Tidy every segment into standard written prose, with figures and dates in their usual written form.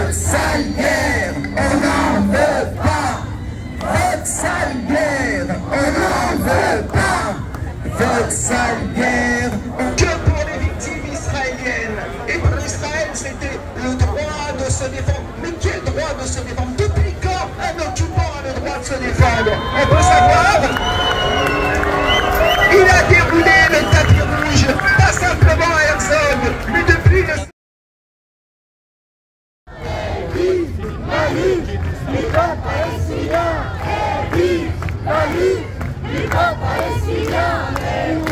Votre sale guerre, on n'en veut pas. Votre sale guerre, on n'en veut pas. Votre sale guerre, que pour les victimes israéliennes. Et pour Israël, c'était le droit de se défendre. Mais quel droit de se défendre? Depuis quand un occupant a le droit de se défendre? On peut savoir? Il a déroulé le tapis rouge, pas simplement à Herzog, mais depuis le... Vive la lutte du peuple palestinien! Vive la lutte du peuple palestinien!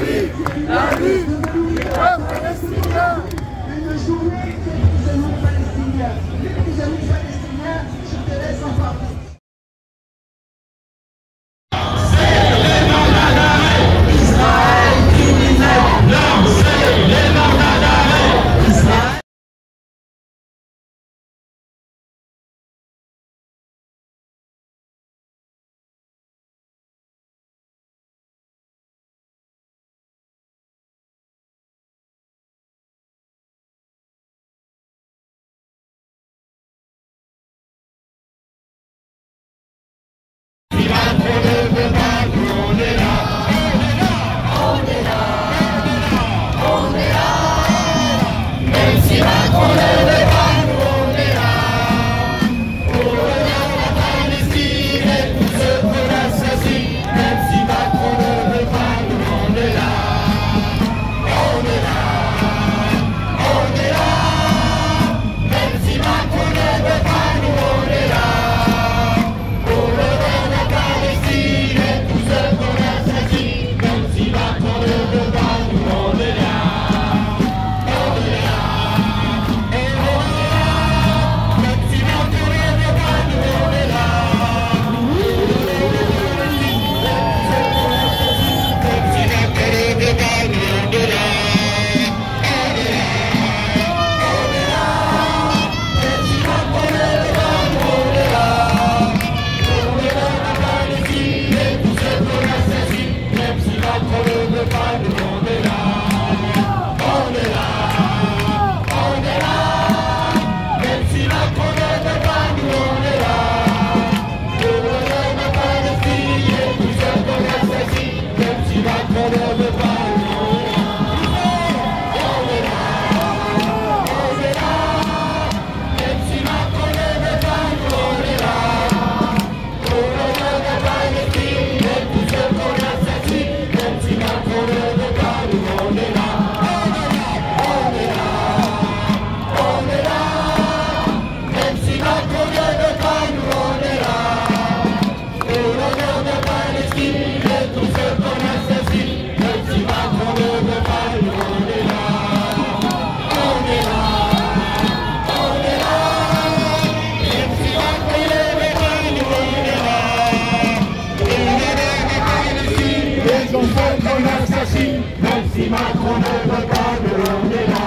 Vive la lutte du peuple palestinien! Une journée des amis palestiniens. Les amis palestiniens, je te laisse en parler. Même si Macron ne veut pas, nous on est là.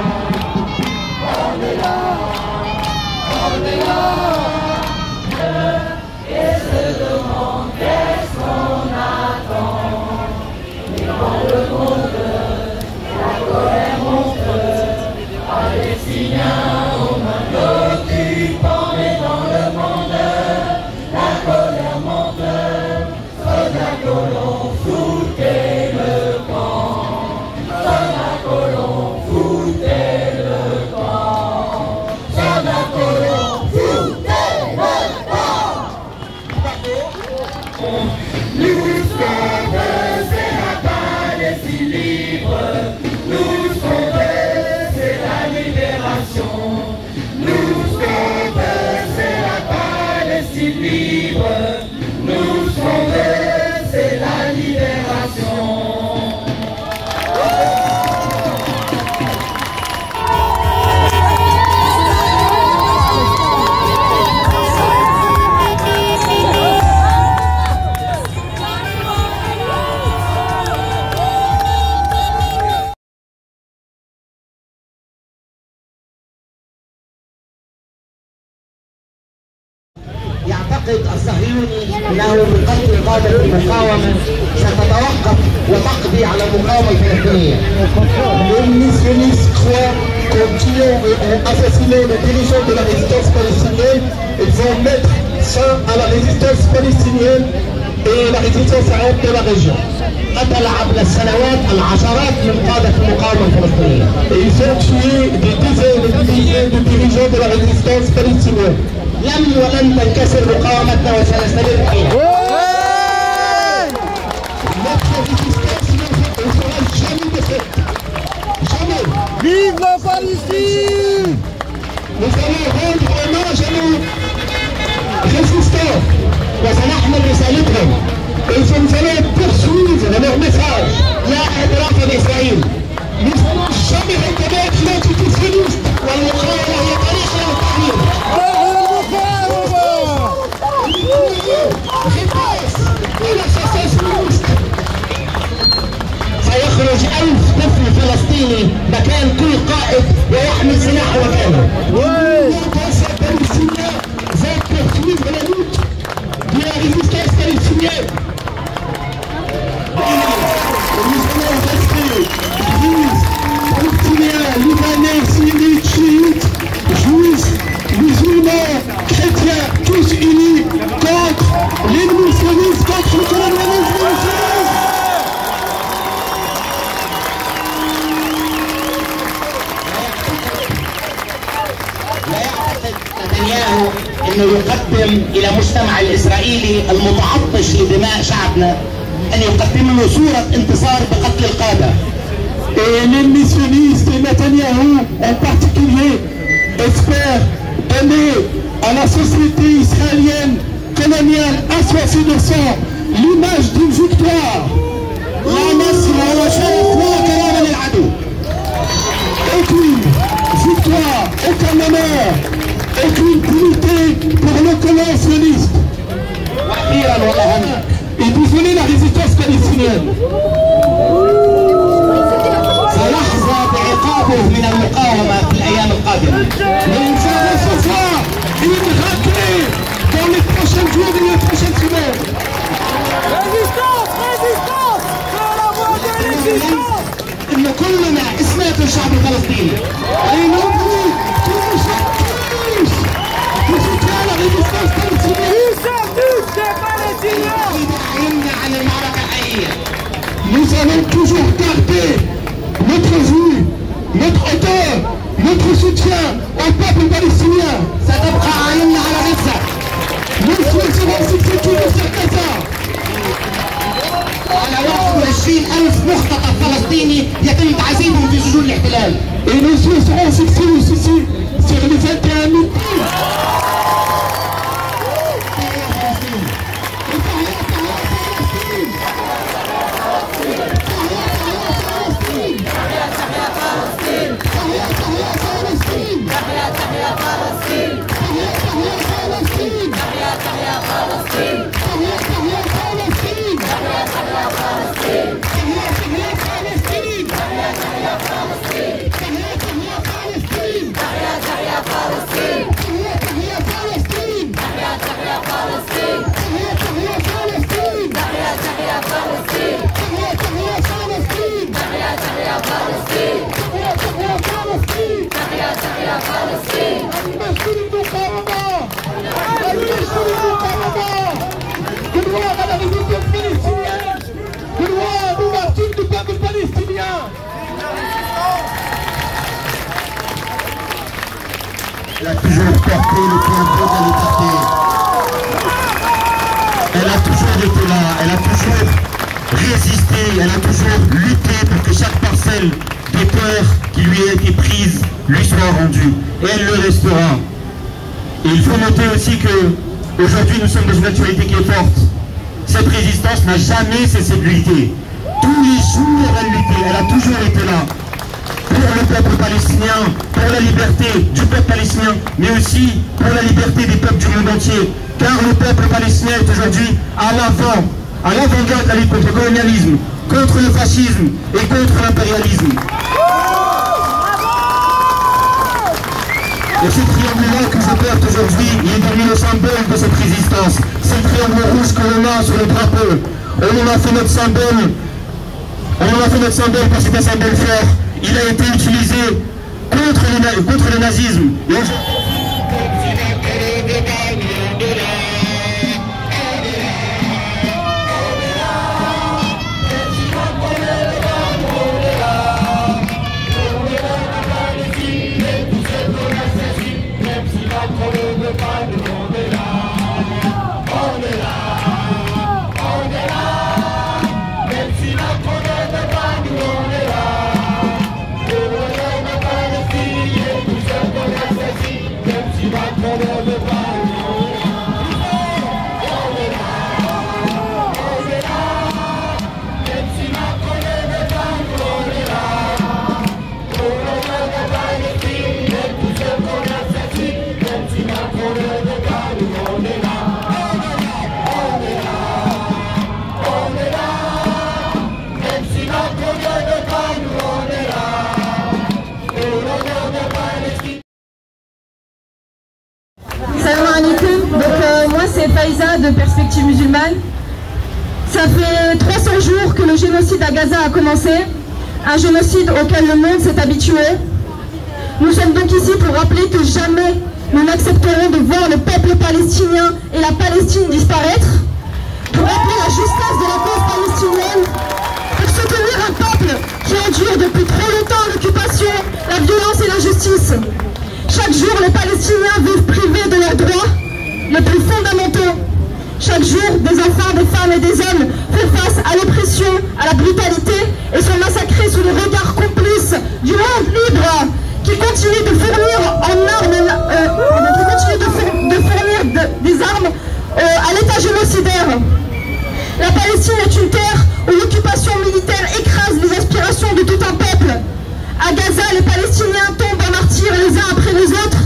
On est là, on est là. Et se demande qu'est-ce qu'on attend. Et dans le monde, la colère monte. Palestiniens aux mains d'occupants, mais dans le monde, la colère monte. Soldats colons, foutez le camp. Soldats colons, foutez le camp. Soldats colons, foutez le camp. Nous sommes c'est la Palestine libre. Nous sommes c'est la libération. Nous sommes c'est la Palestine libre. Nous sommes c'est la libération. يعتقد الصهيوني انه بقتل قادة المقاومة ستتوقف وتقضي على المقاومة الفلسطينية. Les sionistes croient qui ont assassiné les dirigeants de la résistance palestinienne. Ils vont mettre fin à la résistance palestinienne et la résistance arabe de la région. قتل عبر السنوات العشرات من قادة المقاومة الفلسطينية. Et ils ont tué des dizaines et des milliers de dirigeants de la résistance palestinienne. لم ولن تنكسر مقاومتنا وسنستمر فيها. Notre résistance ne sera jamais défaite. Jamais. Vive la Palestine! Nous allons rendre hommage à nos résistants. وسنحمل رسالتهم. Et nous allons poursuivre leur message. لا اعتراف بإسرائيل. Nous n'allons jamais reconnaître l'antisémitisme. والمقاومة هي طريقنا للتحرير. سيخرج 1000 طفل فلسطيني مكان كل قائد ويحمل سلاح مكانه. Libanais, syriques, chiites, juifs, musulmans, chrétiens, tous unis contre l'ennemi sioniste, contre le colonialisme sioniste. لا يعتقد نتنياهو انه يقدم الى المجتمع الاسرائيلي المتعطش لدماء شعبنا ان يقدم له صورة انتصار بقتل القادة. Et l'ennemi sioniste et Netanyahou en particulier espèrent donner à la société israélienne coloniale assoiffée de sang l'image d'une victoire. لا نصر ولا شرف ولا كرامة للعدو. Aucune victoire, aucun honneur, aucune dignité pour le colon sioniste. واخيرا والاهم Et désolé la résistance palestinienne. سيحظى بعقابه من المقاومة في الأيام القادمة. Mais il va recevoir une raclée dans les prochains jours et les prochaines semaines. Résistance! Résistance! C'est la voie de résistance! إن كلنا إسناد الشعب الفلسطيني. Et non plus, tous les gens qui soutiennent la résistance palestinienne. Ils sont tous des Palestiniens! يمنع عن المعركة الحقيقية. Nous allons toujours garder notre vue, notre hauteur, notre soutien au peuple palestinien. ستبقى عيننا على غزة. Nous souhaiterons succéder sur Gaza. على 21,000 مختطف فلسطيني يتم تعذيبهم في سجون الاحتلال. Et nous souhaiterons succéder aussi sur les 21 000 pays. Elle a toujours porté le flambeau de la liberté. Elle a toujours été là, elle a toujours résisté, elle a toujours lutté pour que chaque parcelle de terre qui lui a été prise lui soit rendue. Et elle le restera. Et il faut noter aussi que aujourd'hui nous sommes dans une actualité qui est forte. Cette résistance n'a jamais cessé de lutter. Tous les jours elle luttait, elle a toujours été là. Pour le peuple palestinien, pour la liberté du peuple palestinien, mais aussi pour la liberté des peuples du monde entier. Car le peuple palestinien est aujourd'hui à l'avant-garde de la lutte contre le colonialisme, contre le fascisme et contre l'impérialisme. Et ce triangle-là que je porte aujourd'hui, il est devenu le symbole de cette résistance. C'est le triangle rouge que l'on a sur le drapeau. On en a fait notre symbole. On en a fait notre symbole parce que c'est un symbole fort. Il a été utilisé contre les contre le nazisme. C'est Faïza de Perspective Musulmane. Ça fait 300 jours que le génocide à Gaza a commencé, un génocide auquel le monde s'est habitué. Nous sommes donc ici pour rappeler que jamais nous n'accepterons de voir le peuple palestinien et la Palestine disparaître, pour rappeler la justesse de la cause palestinienne, pour soutenir un peuple qui endure depuis trop longtemps l'occupation, la violence et l'injustice. Chaque jour, les Palestiniens vivent privés de leurs droits les plus fondamentaux. Chaque jour, des enfants, des femmes et des hommes font face à l'oppression, à la brutalité et sont massacrés sous le regard complice du monde libre qui continue de fournir des armes à l'État génocidaire. La Palestine est une terre où l'occupation militaire écrase les aspirations de tout un peuple. À Gaza, les Palestiniens tombent en martyrs les uns après les autres.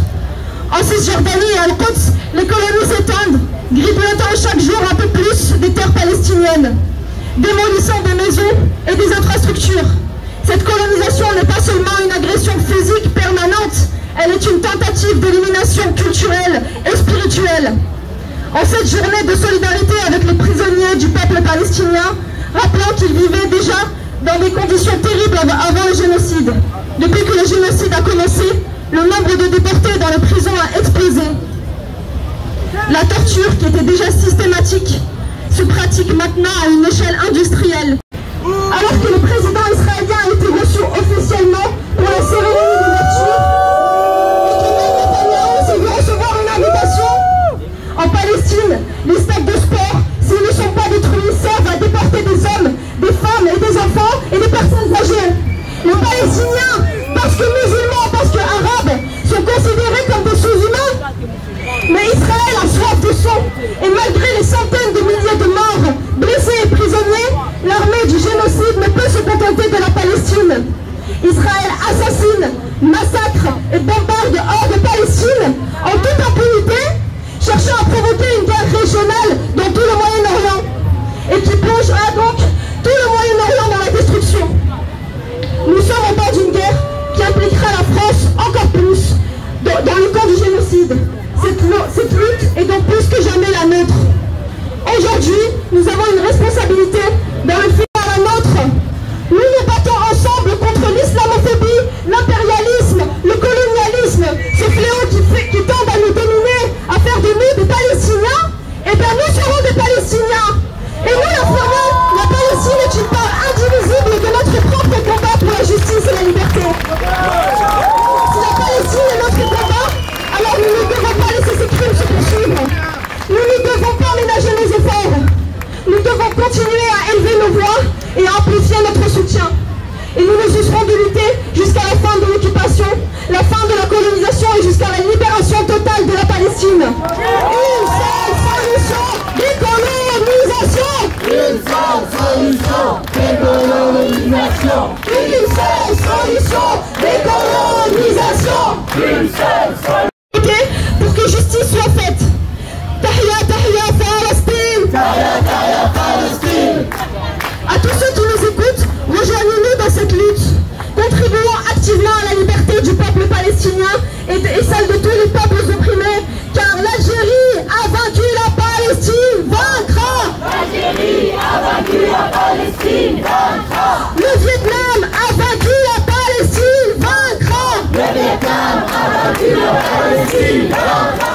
En Cisjordanie et à Al-Quds, les colonies s'étendent, grignotant chaque jour un peu plus des terres palestiniennes, démolissant des maisons et des infrastructures. Cette colonisation n'est pas seulement une agression physique permanente, elle est une tentative d'élimination culturelle et spirituelle. En cette journée de solidarité avec les prisonniers du peuple palestinien, rappelant qu'ils vivaient déjà dans des conditions terribles avant le génocide. Depuis que le génocide a commencé, le nombre de déportés dans les prisons a explosé. La torture, qui était déjà systématique, se pratique maintenant à une échelle industrielle. Alors que le président israélien a été reçu officiellement pour la cérémonie d'ouverture, et que même Netanyahu s'est vu recevoir une invitation, en Palestine, les stades de sport, s'ils ne sont pas détruits, servent à déporter des hommes, des femmes et des enfants et des personnes âgées. Les Palestiniens, parce que musulmans, parce que arabes, sont considérés comme des sous-humains. Mais Israël a soif de sang, et malgré les centaines de milliers de morts, blessés et prisonniers, l'armée du génocide ne peut se contenter de la Palestine. Israël assassine, massacre et bombarde hors de Palestine en toute impunité, cherchant à provoquer une guerre régionale dans tout le Moyen-Orient, et qui plongera donc tout le Moyen-Orient dans la destruction. Nous sommes en bas d'une guerre qui impliquera la France encore plus dans le camp du génocide. Cette lutte est donc plus que jamais la nôtre. Aujourd'hui, nous avons une responsabilité dans le fait à la nôtre. Nous nous battons ensemble contre l'islamophobie, l'impérialisme, le colonialisme, ces fléaux qui tendent à nous dominer, à faire de nous des Palestiniens. Eh bien, nous serons des Palestiniens. Et nous la ferons. La Palestine est une part indivisible de notre propre combat pour la justice et la liberté. Si la Palestine est notre combat, alors nous ne devons pas laisser ces crimes se poursuivre. Nous ne devons pas ménager nos efforts. Nous devons continuer à élever nos voix et à amplifier notre soutien. Et nous ne cesserons de lutter jusqu'à la fin de l'occupation, la fin de la colonisation et jusqu'à la libération totale de la Palestine. Une seule solution, décolonisation. Une seule solution, décolonisation. Une seule solution, décolonisation. Une seule solution. Pour que justice soit faite. Tahia, Tahia, Palestine. Tahia, Tahia, Palestine. À tous ceux qui nous écoutent, rejoignez-nous dans cette lutte. Contribuons activement à la liberté du peuple palestinien et celle de tous les peuples opprimés, car l'Algérie a vaincu la Palestine, vaincra. L'Algérie a vaincu la Palestine, vaincra. Le Vietnam a vaincu la Palestine, vaincra. Le Vietnam Palestina,